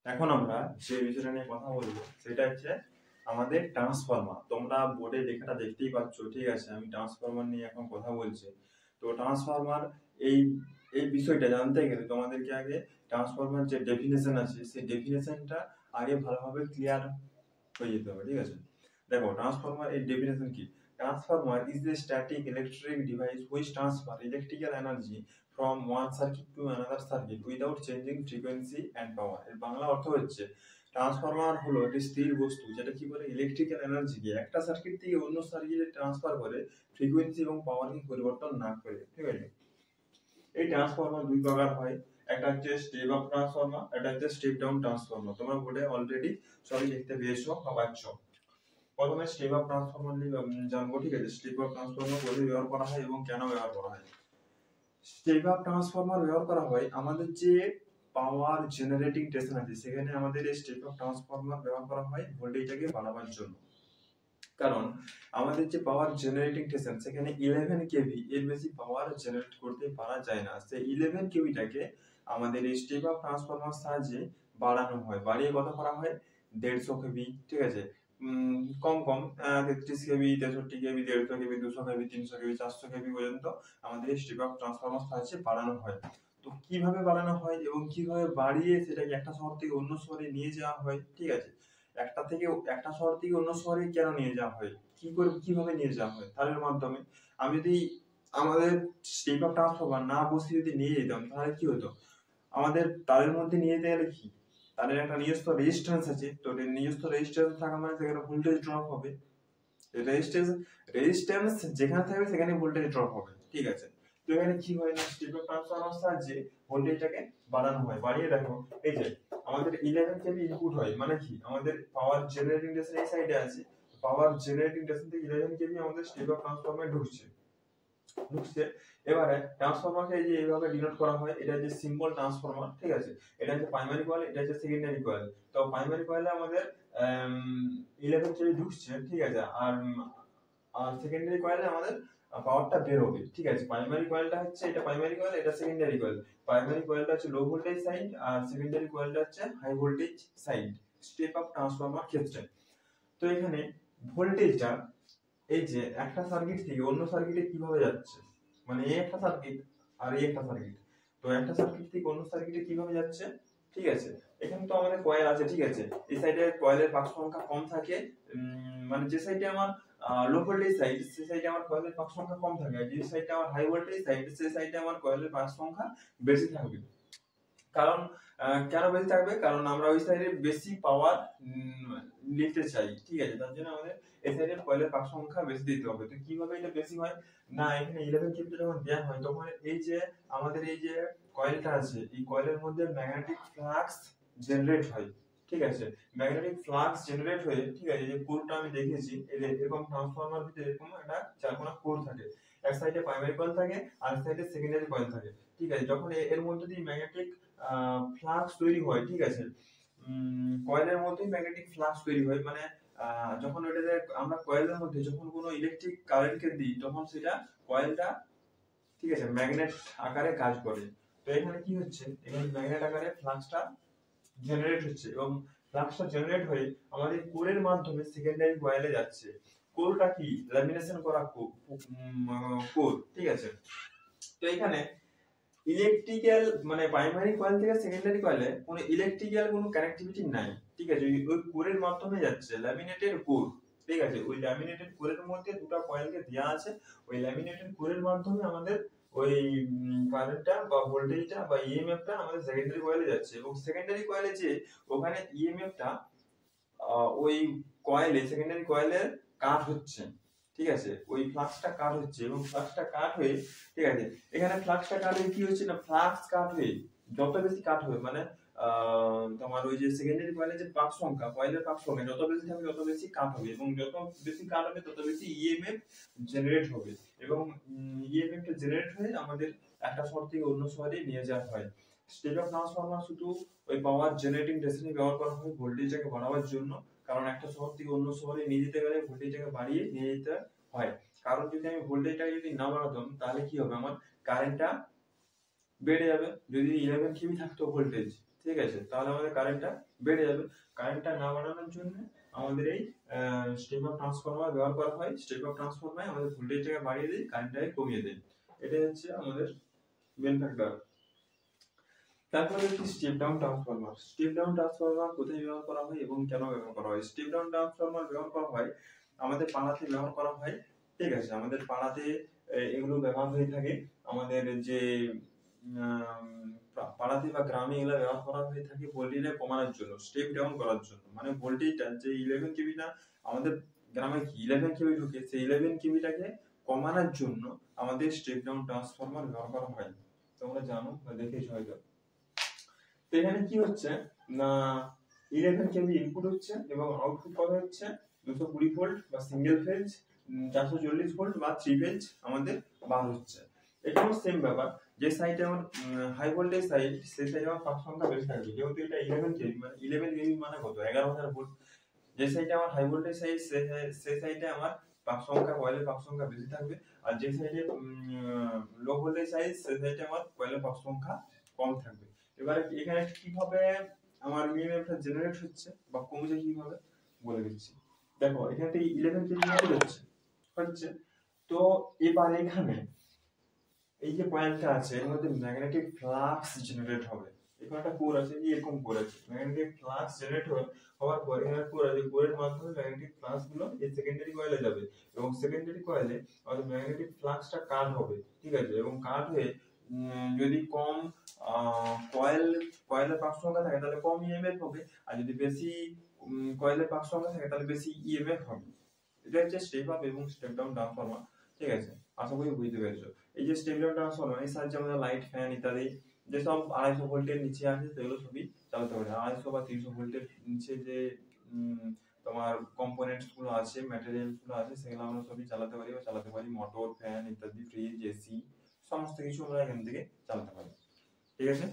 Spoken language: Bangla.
এখন আমরা যে বিষয়টা নিয়ে কথা বলবো সেটা হচ্ছে আমাদের ট্রান্সফরমার। তোমরা বোর্ডে লেখাটা দেখতেই পাচ্ছ, ঠিক আছে? আমি ট্রান্সফরমার নিয়ে এখন কথা বলছি। তো ট্রান্সফরমার এই এই বিষয়টা জানতে গেলে তোমাদেরকে আগে ট্রান্সফরমার যে ডেফিনেশন আছে সেই ডেফিনেশনটা আগে ভালোভাবে ক্লিয়ার হয়ে যেতে হবে, ঠিক আছে? দেখো, ট্রান্সফরমার এর ডেফিনেশন কি? Transformer is a static electric device which transfer electrical energy from one circuit to another circuit without changing frequency and power. এর বাংলা অর্থ হচ্ছে ট্রান্সফরমার হলো একটি স্থির বস্তু যেটা কি করে ইলেকট্রিক্যাল এনার্জিকে একটা সার্কিট থেকে অন্য সার্কিটে ট্রান্সফার করে ফ্রিকোয়েন্সি এবং পাওয়ারকে পরিবর্তন না করে, ঠিক আছে? এই ট্রান্সফরমার দুই প্রকার হয়, একটা হচ্ছে স্টেপ আপ ট্রান্সফরমার, একটা হচ্ছে স্টেপ ডাউন ট্রান্সফরমার। তোমরা বোর্ডে অলরেডি সবই দেখতে পেয়েছো বা পাচ্ছ। প্রথমে স্টেপ আপ ট্রান্সফরমার নিয়ে জানবো, ঠিক আছে? স্টেপ আপ ট্রান্সফরমার কোথায় ব্যবহার করা হয় এবং কেন ব্যবহার করা হয়? স্টেপ আপ ট্রান্সফরমার ব্যবহার করা হয় আমাদের যে পাওয়ার জেনারেটিং স্টেশন আছে সেখানে আমাদের এই স্টেপ আপ ট্রান্সফরমার ব্যবহার করা হয় ভোল্টেজটাকে বাড়াবার জন্য। কারণ আমাদের যে পাওয়ার জেনারেটিং স্টেশন সেখানে 11 কেভি এর বেশি পাওয়ার জেনারেট করতে পারা যায় না। সেই 11 কেভিটাকে আমাদের এই স্টেপ আপ ট্রান্সফরমার সাহায্যে বাড়ানো হয়। বাড়িয়ে কত করা হয়? 150 কেভি, ঠিক আছে? কম কম 33 KV, 63 KV, 150 KV, 200 KV, 300 KV, 400 KV পর্যন্ত আমাদের এই স্টেপ আপ ট্রান্সফরমার সাহায্যে বাড়ানো হয়। তো কিভাবে বাড়ানো হয় এবং কিভাবে বাড়িয়ে সেটাকে একটা শহর থেকে অন্য শহরে নিয়ে যাওয়া হয়, ঠিক আছে? একটা শহর থেকে অন্য শহরে কেন নিয়ে যাওয়া হয়, কি করে, কিভাবে নিয়ে যাওয়া হয়? তারের মাধ্যমে। আমি যদি আমাদের স্টেপ আপ ট্রান্সফরমার না বসিয়ে যদি নিয়ে যেতাম তাহলে কি হতো? আমাদের তারের মধ্যে নিয়ে যেতে গেলে কি, তাদের একটা নিজস্ব রেজিস্ট্যান্স আছে। তো নিজস্ব রেজিস্ট্যান্স থাকা মানে সেখানে ভোল্টেজ ড্রপ হবে। রেজিস্ট্যান্স যেখানে থাকবে সেখানে ভোল্টেজ ড্রপ হবে, ঠিক আছে? তো এখানে কি হয় না, স্টেপ আপ ট্রান্সফরমার সাহায্যে ভোল্টেজটাকে বাড়ানো হয়। বাড়িয়ে দেখো, এই যে আমাদের 11 কেভি ইনপুট হয় মানে কি, আমাদের পাওয়ার জেনারেটিং স্টেশন এই সাইডে আছে, পাওয়ার জেনারেটিং স্টেশন থেকে 11 কেভি আমাদের স্টেপ আপ ট্রান্সফরমারে ঢুকছে। এবারে ট্রান্সফরমারকে এই যে এইভাবে ডিনোট করা হয়, এটা যে সিম্বল ট্রান্সফরমার, ঠিক আছে? এটা হচ্ছে প্রাইমারি কয়েল, এটা হচ্ছে সেকেন্ডারি কয়েল। তো প্রাইমারি কয়েলে আমাদের 11 কেভি ঢুকছে, ঠিক আছে? আর সেকেন্ডারি কয়েলে আমাদের পাওয়ারটা বের হবে, ঠিক আছে? প্রাইমারি কয়েলটা হচ্ছে, এটা প্রাইমারি কয়েল, এটা সেকেন্ডারি কয়েল। প্রাইমারি কয়েলটা হচ্ছে লো ভোল্টেজ সাইড আর সেকেন্ডারি কয়েলটা হচ্ছে high voltage side step up transformer ক্ষেত্রে। তো এখানে ভোল্টেজটা এই যে একটা সার্কিট থেকে অন্য সার্কিটে কিভাবে যাচ্ছে, মানে এই একটা সার্কিট আর এই একটা সার্কিট, তো একটা সার্কিট থেকে অন্য সার্কিটে কিভাবে যাচ্ছে, ঠিক আছে? এখানে তো আমাদের কয়েল আছে, ঠিক আছে? এই সাইডে কয়েলের পাক সংখ্যা কম থাকে, মানে যে সাইডে আমার লো ভোল্টেজ সাইড সেই সাইডে আমার কয়েলের পাক সংখ্যা কম থাকে, আর যে সাইডে আমার হাই ভোল্টেজ সাইড সেই সাইডে আমার কয়েলের পাক সংখ্যা বেশি থাকবে। কারণ কেন বেশি থাকবে? কারণ আমরা ওই সাইডে বেশি পাওয়ার নিতে চাই, ঠিক আছে? তার জন্য আমাদের এই সাইডে কয়েলের পাক সংখ্যা বেশি দিতে হবে। তো কিভাবে এটা বেশি হয় না, এখানে 11 কেভি যখন দেওয়া হয় তখন এই যে আমাদের এই যে কয়েলটা আছে এই কয়েলের মধ্যে ম্যাগনেটিক ফ্লাক্স জেনারেট হয়, ঠিক আছে? ম্যাগনেটিক ফ্লাক্স জেনারেট হয়ে, ঠিক আছে, যে কোরটা আমি দেখেছি এরকম ট্রান্সফরমার ভিতরে এরকম একটা চারকোনা কোর থাকে, এক সাইডে প্রাইমারি কয়েল থাকে আর এক সাইডে সেকেন্ডারি কয়েল থাকে, ঠিক আছে? যখন এর মধ্যে দিয়ে ম্যাগনেটিক ফ্লাক্স তৈরি হয়, ঠিক আছে? কয়েলের মধ্যেই ম্যাগনেটিক ফ্লাক্স তৈরি হয়, মানে যখন ওটাতে আমরা কয়েলের মধ্যে যখন কোনো ইলেকট্রিক কারেন্টকে দিই তখন সেটা কয়েলটা, ঠিক আছে, ম্যাগনেট আকারে কাজ করে। তো এখানে কি হচ্ছে, এখানে ম্যাগনেট আকারে ফ্লাক্সটা জেনারেট হচ্ছে এবং ফ্লাক্সটা জেনারেট হয়ে আমাদের কোরের মাধ্যমে সেকেন্ডারি কয়েলে যাচ্ছে। কোরটা কি? ল্যামিনেশন করা কোর, ঠিক আছে? তো এখানে ইলেকট্রিক্যাল মানে প্রাইমারি কয়েল থেকে সেকেন্ডারি কয়েলে কোনো ইলেকট্রিক্যাল কোনো কানেক্টিভিটি নাই, ঠিক আছে? ওই কোরের মাধ্যমে যাচ্ছে, ল্যামিনেটেড কোর, ঠিক আছে? ওই ল্যামিনেটেড কোরের মধ্যে দুটো কয়েলকে দেওয়া আছে, ওই ল্যামিনেটেড কোরের মাধ্যমে আমাদের ওই কারেন্টটা বা ভোল্টেজটা বা ইএমএফটা আমাদের সেকেন্ডারি কয়েলে যাচ্ছে এবং সেকেন্ডারি কয়েলে যে ওখানে ইএমএফটা ওই কয়েলে সেকেন্ডারি কয়েলে কাট হচ্ছে, ঠিক আছে? ওই ফ্লাক্সটা কাট হচ্ছে এবং ফ্লাক্সটা কাট হয়ে, ঠিক আছে, এখানে ফ্লাক্সটা কাট হয়ে কি হচ্ছে না, ফ্লাক্স কাট হয়ে যত বেশি কাট হবে মানে তোমার ওই যে সেকেন্ডারি কয়েলের যে পাক সংখ্যা, কয়েলের পাক সংখ্যা যত বেশি থাকবে তত বেশি কাট হবে এবং যত বেশি কাট হবে তত বেশি ইএমএফ জেনারেট হবে এবং ইএমএফ টা জেনারেট হয়ে আমাদের একটা শহর থেকে অন্য শহরে নিয়ে যাওয়া হয়। স্টেপ আপ ট্রান্সফরমার শুধু ওই পাওয়ার জেনারেটিং স্টেশনে ব্যবহার করা হয় ভোল্টেজটাকে বাড়াবার জন্য, কারণ একটা শহর থেকে অন্য শহরে নিয়ে যেতে গেলে ভোল্টেজটাকে বাড়িয়ে নিয়ে যেতে হয়। কারণ যদি আমি ভোল্টেজটাকে যদি না বাড়াতাম তাহলে কি হবে, আমার কারেন্টটা বেড়ে যাবে। যদি 11 কেভি থাকতো ভোল্টেজ, ঠিক আছে, তাহলে আমাদের কারেন্টটা বেড়ে যাবে। কারেন্টটা না বাড়ানোর জন্য আমাদের এই স্টেপ আপ ট্রান্সফরমার ব্যবহার করা হয়। স্টেপ আপ ট্রান্সফরমার আমাদের ভোল্টেজটাকে বাড়িয়ে দেয়, কারেন্টটাকে কমিয়ে দেয়। এটাই হচ্ছে আমাদের মেন ফ্যাক্টর। তারপরে হচ্ছে step down transformer. Step down transformer কোথায় ব্যবহার করা হয় এবং কেন ব্যবহার করা হয়? স্টেপ ডাউন ট্রান্সফরমার ব্যবহার করা হয় আমাদের পাড়াতে ব্যবহার করা হয়, ঠিক আছে। আমাদের পাড়াতে এগুলো ব্যবহার হয়ে থাকে। আমাদের যে পাড়াতে বা গ্রামে এগুলো ব্যবহার করা হয়ে থাকে ভোল্টেজটা কমানোর জন্য, স্টেপ ডাউন করার জন্য। মানে ভোল্টেজটা যে 11 কেভিটা আমাদের গ্রামে কি 11 কেভি ঢুকে, সেই 11 কেভিটাকে কমানোর জন্য আমাদের স্টেপ ডাউন ট্রান্সফরমার ব্যবহার করা হয়। তোমরা জানো বা দেখেছো হয়তো। তো এখানে কি হচ্ছে না 11 কেভি ইনপুট হচ্ছে এবং আউটপুট কত হচ্ছে 220 ভোল্ট বা সিঙ্গেল ফেজ, 440 ভোল্ট বা 3 ফেজ আমাদের বার হচ্ছে। এটাও সেম ব্যাপার। যে সাইডে আমার হাই ভোল্টেজ সাইড, সেই সাইডে আমার পাক সংখ্যা বেশি থাকবে, যেহেতু এটা 11 কেভি, মানে 11 কেভি মানে কত 11000 ভোল্ট। যে সাইডে আমার হাই ভোল্টেজ সাইড, সেই সাইডে আমার পাক সংখ্যা, কয়েলের পাক সংখ্যা বেশি থাকবে। আর যে সাইডে লো ভোল্টেজ সাইড, সেই সাইডে আমার কয়েলের পাক সংখ্যা কম থাকবে। এবারে এখানে কিভাবে আমার ইএমএফটা জেনারেট হচ্ছে বা কমছে কিভাবে বলে দিচ্ছি। দেখো এখানে 11 কেভি ইনপুট হচ্ছে। তো এবার এখানে এই যে কয়েলটা আছে এর মধ্যে ম্যাগনেটিক ফ্লাক্স জেনারেট হবে। এখানে একটা কোর আছে, এরকম কোর আছে, ম্যাগনেটিক ফ্লাক্স জেনারেট হওয়ার পরে এখানে কোর আছে, কোরের মাধ্যমে ম্যাগনেটিক ফ্লাক্স গুলো এই সেকেন্ডারি কয়েলে যাবে এবং সেকেন্ডারি কয়েলে আমাদের ম্যাগনেটিক ফ্লাক্সটা কাট হবে, ঠিক আছে। এবং কাট হয়ে যদি কম কয়েলের পাক সংখ্যা থাকে তাহলে কম ইএমএফ হবে, আর যদি বেশি কয়েলের পাক সংখ্যা থাকে তাহলে বেশি ইএমএফ হবে। এটা হচ্ছে স্টেপ আপ এবং স্টেপ ডাউন ট্রান্সফরমার, ঠিক আছে। আশা করি বুঝতে পেরেছো। এই যে স্টেপ ডাউন ট্রান্সফরমার এর সাহায্যে আমরা লাইট, ফ্যান ইত্যাদি যেসব 250 ভোল্টের নিচে আছে সেগুলো সবই চালাতে পারি। 250 বা 300 ভোল্টের নিচে যে তোমার কম্পোনেন্টস গুলো আছে, ম্যাটেরিয়ালস গুলো আছে, সেগুলো আমরা সবই চালাতে পারি বা চালাতে পারি। মোটর, ফ্যান ইত্যাদি, ফ্রিজ, এসি, সমস্ত কিছু আমরা এখান থেকে চালাতে পারি, ঠিক আছে।